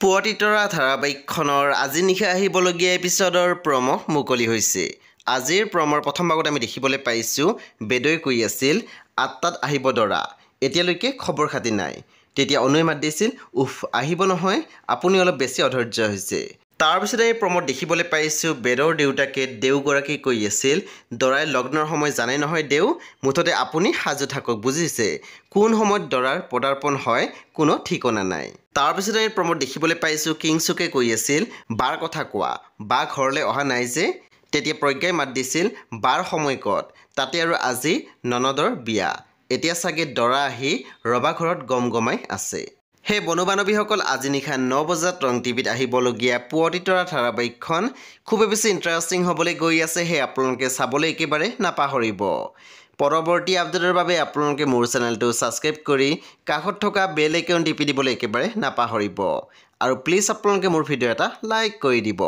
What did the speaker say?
পুৱতিতৰা ধাৰাবাহিকখনৰ আজি নিশা আহিবলগীয়া এপিছডৰ প্ৰম' মুকলি হৈছে। আজিৰ প্ৰমৰ প্ৰথম ভাগত আমি দেখিবলৈ পাইছোঁ বেদই কৈ আছিল ৮টাত আহিব দৰা, এতিয়ালৈকে খবৰ খাতি নাই। তেতিয়া অনুৱে মাত দিছিল, উফ আহিব নহয়, আপুনি অলপ বেছি অধৈৰ্য হৈছে। তাৰপিছতে এই প্ৰমত দেখিবলৈ পাইছোঁ বেদৰ দেউতাকে দেওগৰাকী কৈ আছিল, দৰাই লগ্নৰ সময় জানে নহয় দেও, মুঠতে আপুনি সাজু থাকক বুজিছে, কোন সময়ত দৰাৰ পদাৰ্পণ হয় কোনো ঠিকনা নাই। তাৰপিছতে এই প্ৰমত দেখিবলৈ পাইছোঁ কিংচুকে কৈ আছিল, বাৰ কথা কোৱা, বা ঘৰলৈ অহা নাই যে। তেতিয়া প্ৰজ্ঞাই মাত দিছিল, বাৰ সময় ক'ত, তাতে আৰু আজি ননদৰ বিয়া, এতিয়া চাগে দৰা আহি ৰবা ঘৰত গমগমাই আছে। সেই বন্ধু বান্ধৱীসকল আজি নিশা ৯ বজাত ৰং টিভিত আহিবলগীয়া পুৱতিতৰা ধাৰাবাহিকখন খুবেই বেছি ইণ্টাৰেষ্টিং হ'বলৈ গৈ আছে। সেই আপোনালোকে চাবলৈ একেবাৰে নাপাহৰিব। পৰৱৰ্তী আপডেটৰ বাবে আপোনালোকে মোৰ চেনেলটো ছাবস্ক্ৰাইব কৰি কাষত থকা বেল আইকন টিপি দিবলৈ একেবাৰে নাপাহৰিব। আৰু প্লিজ আপোনালোকে মোৰ ভিডিঅ' এটা লাইক কৰি দিব।